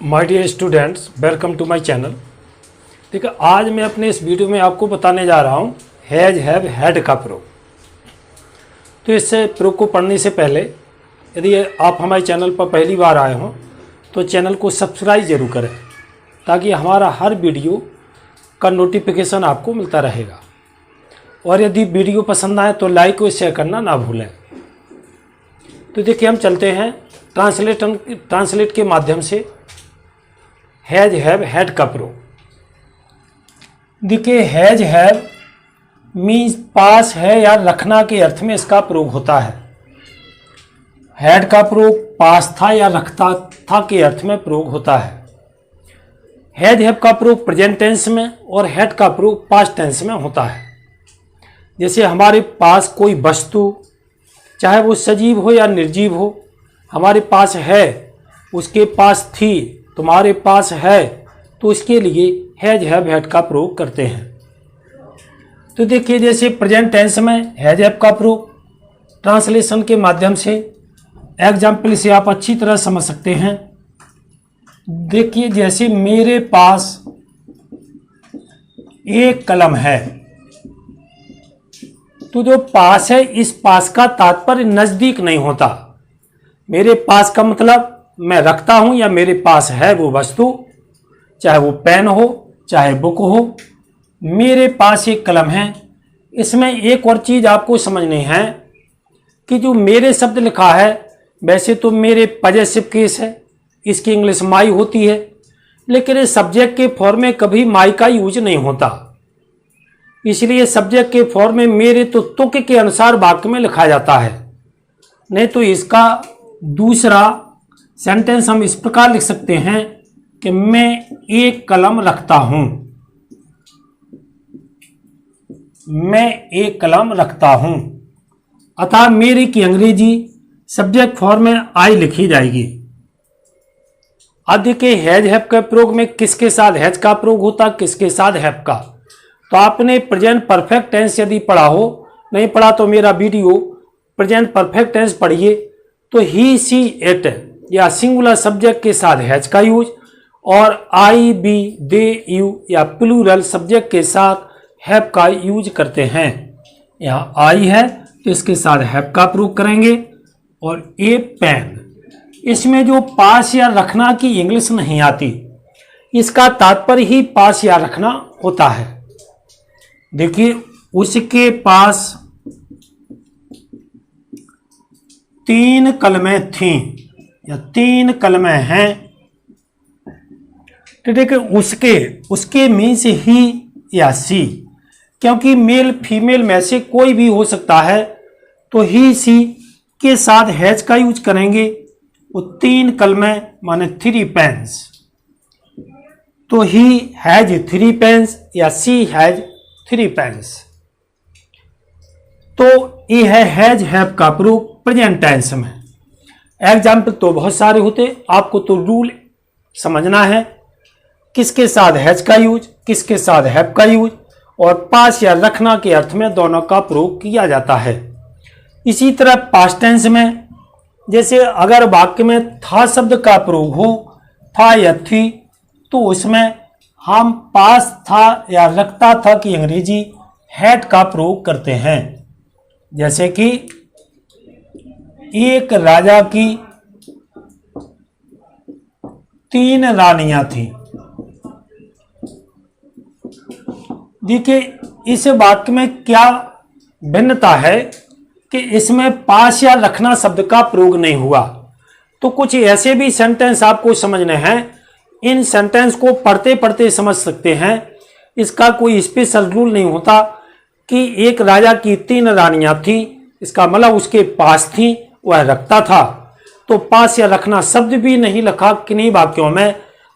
My dear students, welcome to my channel. देखिए, आज मैं अपने इस वीडियो में आपको बताने जा रहा हूँ हैज हैव हैड का प्रयोग। तो इस प्रयोग को पढ़ने से पहले यदि आप हमारे चैनल पर पहली बार आए हों तो चैनल को सब्सक्राइब जरूर करें ताकि हमारा हर वीडियो का नोटिफिकेशन आपको मिलता रहेगा। और यदि वीडियो पसंद आए तो लाइक और शेयर करना ना भूलें। तो देखिए, हम चलते हैं ट्रांसलेट के माध्यम से हैज हैव हैड का प्रयोग। देखिए, हैज हैव मीन्स पास है या रखना के अर्थ में इसका प्रयोग होता है। हैड का प्रयोग पास था या रखता था के अर्थ में प्रयोग होता है। हैज हैव का प्रयोग प्रेजेंट टेंस में और हैड का प्रयोग पास्ट टेंस में होता है। जैसे हमारे पास कोई वस्तु, चाहे वो सजीव हो या निर्जीव हो, हमारे पास है, उसके पास थी, तुम्हारे पास है, तो इसके लिए हैज हैव हैड का प्रयोग करते हैं। तो देखिए, जैसे प्रेजेंट टेंस में हैज हैव का प्रयोग ट्रांसलेशन के माध्यम से एग्जाम्पल से आप अच्छी तरह समझ सकते हैं। देखिए, जैसे मेरे पास एक कलम है, तो जो पास है, इस पास का तात्पर्य नजदीक नहीं होता। मेरे पास का मतलब मैं रखता हूं या मेरे पास है वो वस्तु, चाहे वो पेन हो चाहे बुक हो। मेरे पास एक कलम है। इसमें एक और चीज आपको समझनी है कि जो मेरे शब्द लिखा है, वैसे तो मेरे पॉजेसिव केस है, इसकी इंग्लिश माई होती है, लेकिन इस सब्जेक्ट के फॉर्म में कभी माई का यूज नहीं होता। इसलिए सब्जेक्ट के फॉर्म में मेरे तो तुक के अनुसार वाक्य में लिखा जाता है। नहीं तो इसका दूसरा सेंटेंस हम इस प्रकार लिख सकते हैं कि मैं एक कलम रखता हूं। मैं एक कलम रखता हूं। अतः मेरे की अंग्रेजी सब्जेक्ट फॉर्म में आई लिखी जाएगी। अब देखिए, हैज हैव के प्रयोग में किसके साथ हैज का प्रयोग होता, किसके साथ हैव का। तो आपने प्रेजेंट परफेक्ट टेंस यदि पढ़ा हो, नहीं पढ़ा तो मेरा वीडियो प्रेजेंट परफेक्ट टेंस पढ़िए। तो ही सी इट या सिंगुलर सब्जेक्ट के साथ हैज का यूज, और आई बी दे यू या प्लूरल सब्जेक्ट के साथ हैव का यूज करते हैं। यहाँ आई है तो इसके साथ हैव का प्रयोग करेंगे। और ए पेन, इसमें जो पास या रखना की इंग्लिश नहीं आती, इसका तात्पर्य ही पास या रखना होता है। देखिए, उसके पास 3 कलमें थीं या 3 कलमें हैं। तो देखिए, उसके मीन्स ही या सी, क्योंकि मेल फीमेल में से कोई भी हो सकता है। तो ही सी के साथ हैज का यूज करेंगे। वो 3 कलमें माने 3 पेन्स। तो ही हैज 3 पेन्स या सी हैज 3 पेन्स। तो ये है हैज हैव का प्रयोग प्रेजेंट टेंस में। एग्जाम्पल तो बहुत सारे होते, आपको तो रूल समझना है किसके साथ हैज का यूज, किसके साथ हैव का यूज, और पास या रखना के अर्थ में दोनों का प्रयोग किया जाता है। इसी तरह पास्ट टेंस में, जैसे अगर वाक्य में था शब्द का प्रयोग हो, था या थी, तो उसमें हम पास था या रखता था की अंग्रेजी हैड का प्रयोग करते हैं। जैसे कि एक राजा की 3 रानियां थीं। देखिए, इस वाक्य में क्या भिन्नता है कि इसमें पास या रखना शब्द का प्रयोग नहीं हुआ। तो कुछ ऐसे भी सेंटेंस आपको समझने हैं। इन सेंटेंस को पढ़ते पढ़ते समझ सकते हैं। इसका कोई स्पेशल रूल नहीं होता कि एक राजा की 3 रानियां थी, इसका मतलब उसके पास थी, वह रखता था। तो पास या रखना शब्द भी नहीं लिखा किन्हीं वाक्यों में,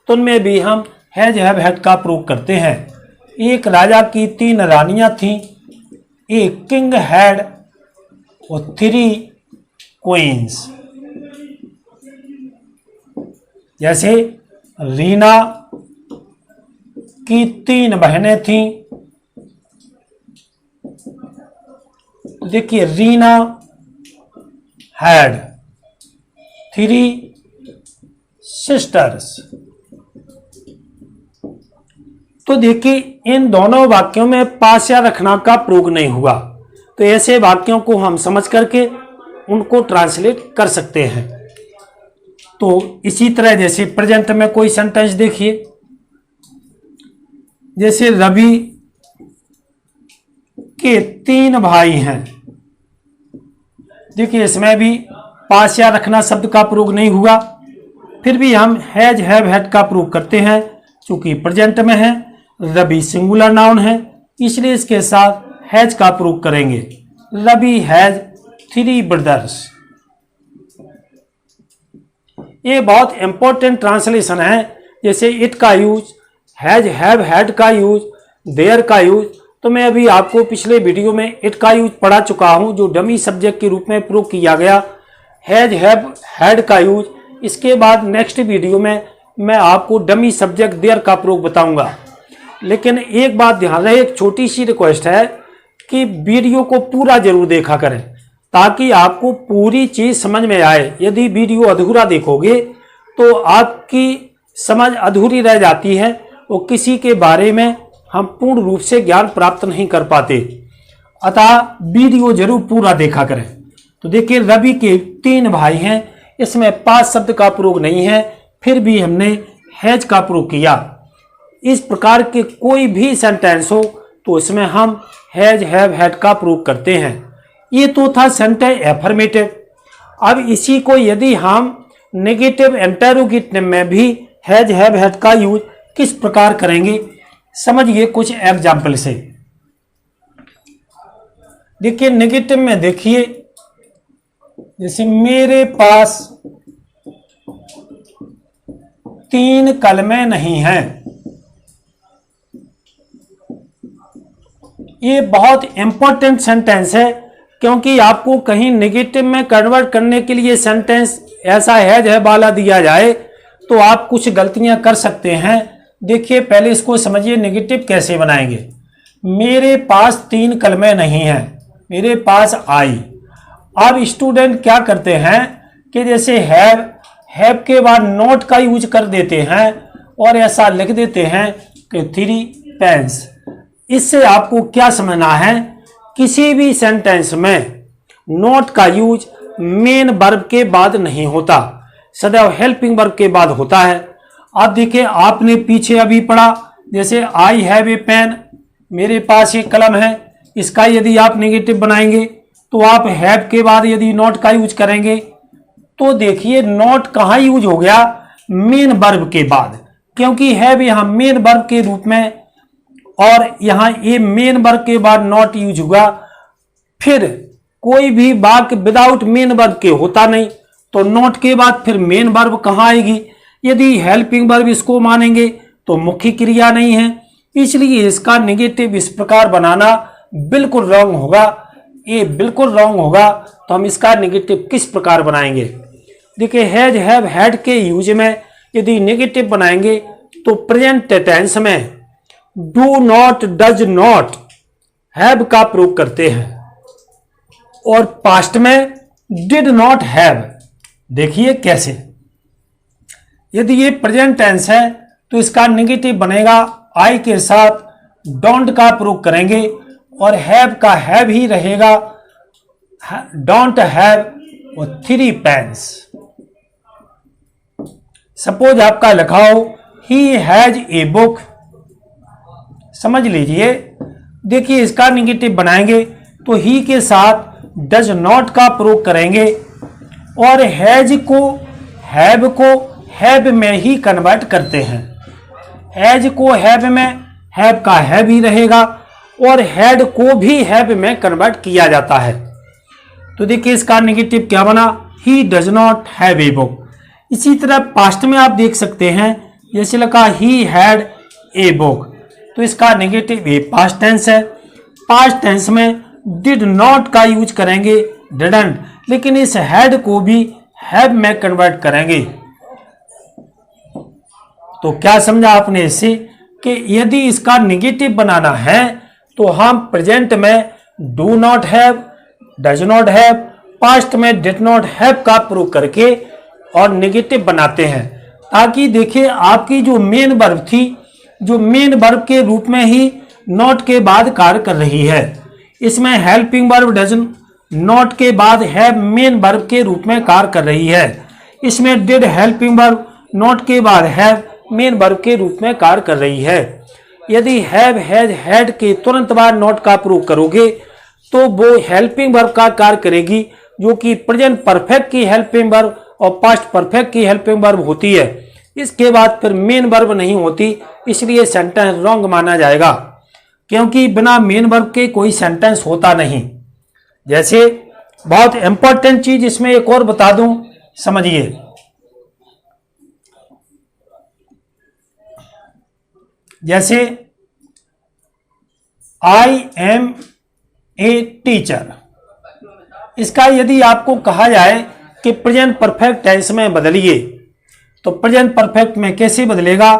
तो उनमें भी हम हैज हैव हैड का प्रयोग करते हैं। एक राजा की 3 रानियां थीं। ए किंग हैड और 3 क्वींस। जैसे रीना की 3 बहनें थीं। देखिए, रीना हैड 3 sisters। तो देखिए इन दोनों वाक्यों में पास या रखना का प्रयोग नहीं हुआ, तो ऐसे वाक्यों को हम समझ करके उनको ट्रांसलेट कर सकते हैं। तो इसी तरह जैसे प्रेजेंट में कोई सेंटेंस देखिए, जैसे रवि के 3 भाई हैं। देखिए इसमें भी पास या रखना शब्द का प्रयोग नहीं हुआ, फिर भी हम हैज हैव हैड का प्रयोग करते हैं। चूंकि प्रेजेंट में है, रवि सिंगुलर नाउन है, इसलिए इसके साथ हैज का प्रयोग करेंगे। Ravi has 3 brothers. ये बहुत इंपॉर्टेंट ट्रांसलेशन है। जैसे इट का यूज, हैज हैव हैड का यूज, देयर का यूज, तो मैं अभी आपको पिछले वीडियो में इट का यूज पढ़ा चुका हूं, जो डमी सब्जेक्ट के रूप में प्रयोग किया गया। हैज हैव हैड का यूज, इसके बाद नेक्स्ट वीडियो में मैं आपको डमी सब्जेक्ट देयर का प्रयोग बताऊंगा। लेकिन एक बात ध्यान रहे, एक छोटी सी रिक्वेस्ट है कि वीडियो को पूरा जरूर देखा करें ताकि आपको पूरी चीज समझ में आए। यदि वीडियो अधूरा देखोगे तो आपकी समझ अधूरी रह जाती है और किसी के बारे में हम पूर्ण रूप से ज्ञान प्राप्त नहीं कर पाते। अतः वीडियो जरूर पूरा देखा करें। तो देखिए रवि के 3 भाई हैं, इसमें पास शब्द का प्रयोग नहीं है, फिर भी हमने हैज का प्रयोग किया। इस प्रकार के कोई भी सेंटेंस हो तो इसमें हम हैज हैव हैड का प्रयोग करते हैं। ये तो था सेंटेंस एफर्मेटिव। अब इसी को यदि हम नेगेटिव इंटरोगेटिव में भी हैज हैव हैड का यूज किस प्रकार करेंगे, समझिए कुछ एग्जाम्पल से। देखिए नेगेटिव में देखिए, जैसे मेरे पास 3 कलमें नहीं हैं। ये बहुत इंपॉर्टेंट सेंटेंस है, क्योंकि आपको कहीं नेगेटिव में कन्वर्ट करने के लिए सेंटेंस ऐसा हैज है वाला दिया जाए तो आप कुछ गलतियां कर सकते हैं। देखिए पहले इसको समझिए नेगेटिव कैसे बनाएंगे। मेरे पास 3 कलमें नहीं हैं, मेरे पास आई। अब स्टूडेंट क्या करते हैं कि जैसे हैव के बाद नॉट का यूज कर देते हैं और ऐसा लिख देते हैं कि 3 पेन्स। इससे आपको क्या समझना है, किसी भी सेंटेंस में नॉट का यूज मेन वर्ब के बाद नहीं होता, सदैव हेल्पिंग वर्ब के बाद होता है। अब देखिए आपने पीछे अभी पढ़ा, जैसे आई हैव ए पेन, मेरे पास एक कलम है। इसका यदि आप नेगेटिव बनाएंगे तो आप हैव के बाद यदि नॉट का यूज करेंगे तो देखिए नॉट कहाँ यूज हो गया, मेन वर्ब के बाद, क्योंकि हैव यहाँ मेन वर्ब के रूप में और यहाँ ये मेन वर्ब के बाद नॉट यूज हुआ। फिर कोई भी वाक्य विदाउट मेन वर्ब के होता नहीं, तो नॉट के बाद फिर मेन वर्ब कहाँ आएगी। यदि हेल्पिंग वर्ब इसको मानेंगे तो मुख्य क्रिया नहीं है, इसलिए इसका नेगेटिव इस प्रकार बनाना बिल्कुल रॉन्ग होगा। ये बिल्कुल रॉन्ग होगा, तो हम इसका नेगेटिव किस प्रकार बनाएंगे। देखिए हैज हैव हैड के यूज में यदि नेगेटिव बनाएंगे तो प्रेजेंट टेंस में do not does not have का प्रयोग करते हैं और पास्ट में डिड नॉट हैव। देखिए कैसे, यदि ये प्रेजेंट टेंस है तो इसका नेगेटिव बनेगा आई के साथ डोंट का प्रयोग करेंगे और हैव का हैव ही रहेगा, डोंट हैव और 3 पेन्स। सपोज आपका लिखा हो ही हैज ए बुक, समझ लीजिए। देखिए इसका नेगेटिव बनाएंगे तो ही के साथ डज नॉट का प्रयोग करेंगे और हैज को हैव में ही कन्वर्ट करते हैं। हैज को हैव में हैव का हैव ही रहेगा और हैड को भी हैव में कन्वर्ट किया जाता है। तो देखिए इसका नेगेटिव क्या बना, he does not have a book. इसी तरह पास्ट में आप देख सकते हैं, जैसे लिखा ही हैड ए बुक, तो इसका नेगेटिव ए पास्ट टेंस है। पास्ट टेंस में डिड नॉट का यूज करेंगे डिडंट, लेकिन इस हैड को भी हैव में कन्वर्ट करेंगे। तो क्या समझा आपने इससे कि यदि इसका नेगेटिव बनाना है तो हम प्रेजेंट में do not have, does not have, past में डिड नॉट हैव का प्रयोग करके और नेगेटिव बनाते हैं, ताकि देखिए आपकी जो मेन वर्ब थी जो मेन वर्ब के रूप में ही नॉट के बाद कार्य कर रही है। इसमें हेल्पिंग वर्ब डजन नॉट के बाद हैव मेन वर्ब के रूप में कार्य कर रही है। इसमें डिड हेल्पिंग वर्ब नॉट के बाद हैव मेन वर्ब के रूप में कार्य कर रही है। यदि हैव हैज हैड के तुरंत बाद नॉट का प्रयोग करोगे तो वो हेल्पिंग वर्ब का कार्य करेगी, जो कि प्रेजेंट परफेक्ट की हेल्पिंग वर्ब और पास्ट परफेक्ट की हेल्पिंग वर्ब होती है। इसके बाद फिर मेन वर्ब नहीं होती, इसलिए सेंटेंस रॉन्ग माना जाएगा, क्योंकि बिना मेन वर्ब के कोई सेंटेंस होता नहीं। जैसे बहुत इंपॉर्टेंट चीज इसमें एक और बता दूं, समझिए। जैसे आई एम ए टीचर, इसका यदि आपको कहा जाए कि प्रेजेंट परफेक्ट टेंस में बदलिए तो प्रेजेंट परफेक्ट में कैसे बदलेगा?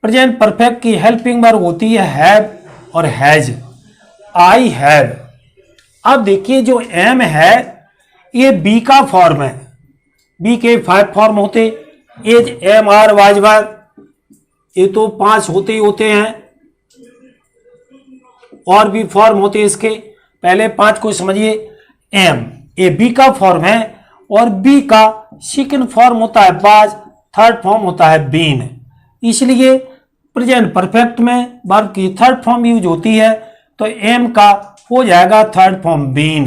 प्रेजेंट परफेक्ट की हेल्पिंग वर्ब होती है हैव और हैज। I have. अब देखिए जो एम है ये बी का फॉर्म है। बी के 5 फॉर्म होते, एज, एम, आर, वाज, वार, ये तो 5 होते ही होते हैं, और भी फॉर्म होते हैं इसके। पहले 5 को समझिए। एम ये बी का फॉर्म है, और बी का सेकंड फॉर्म होता है बाज, थर्ड फॉर्म होता है बीन। इसलिए प्रेजेंट परफेक्ट में वर्ब की थर्ड फॉर्म यूज होती है, तो एम का हो जाएगा third form been.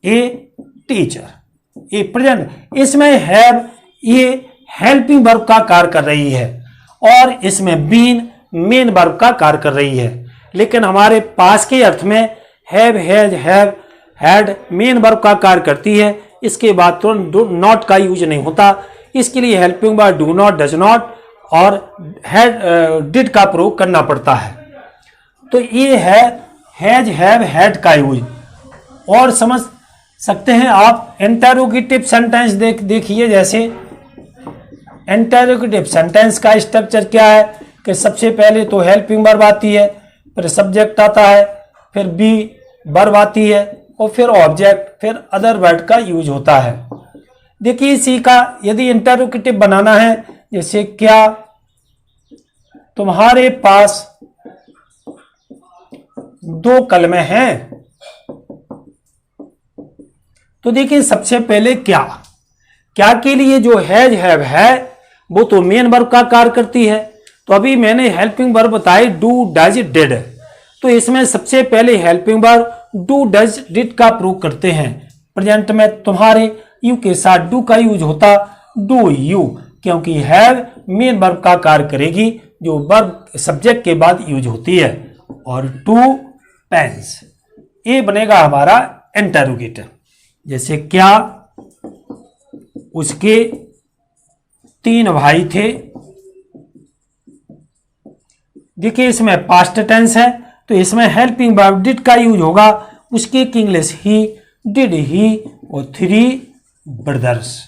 A teacher, ये प्रेजेंट। इसमें हैव ये हेल्पिंग वर्ब का कार्य कर रही है, और इसमें बीन मेन वर्ब का कार्य कर रही है। लेकिन हमारे पास के अर्थ में have, has, have, had main verb का कार्य करती है। इसके बाद तुरंत नॉट का यूज नहीं होता, इसके लिए helping verb do not, does not और हैड, डिड का प्रयोग करना पड़ता है। तो ये है हैज, हैव, हैड का यूज। और समझ सकते हैं आप इंटरोगेटिव सेंटेंस देखिए। जैसे इंटरोगेटिव सेंटेंस का स्ट्रक्चर क्या है कि सबसे पहले तो हेल्पिंग वर्ब आती है, फिर सब्जेक्ट आता है, फिर बी वर्ब आती है, और फिर ऑब्जेक्ट, फिर अदर वर्ड का यूज होता है। देखिए इसी का यदि इंटरोगेटिव बनाना है, जैसे क्या तुम्हारे पास 2 कलमें हैं, तो देखिए सबसे पहले क्या के लिए जो हैज, हैव है वो तो मेन वर्ब का कार्य करती है। तो अभी मैंने हेल्पिंग वर्ब बताई डू, डज, डिड, तो इसमें सबसे पहले helping verb do, does, did का प्रयोग करते हैं। प्रेजेंट में तुम्हारे यू के साथ डू का यूज होता, डू यू, क्योंकि हैव मेन वर्ब का कार्य करेगी, जो वर्ब सब्जेक्ट के बाद यूज होती है। और टू पेन्स, ये बनेगा हमारा इंटरोगेटिव। जैसे क्या उसके 3 भाई थे। देखिए इसमें पास्ट टेंस है, तो इसमें हेल्पिंग वर्ब डिड का यूज होगा। उसके इंग्लिश ही, डिड ही, और 3 ब्रदर्स।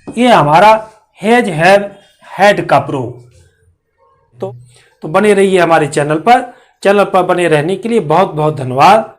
ये हमारा हैज, हैव, हैड का प्रयोग। तो बने रहिए हमारे चैनल पर बने रहने के लिए बहुत बहुत धन्यवाद।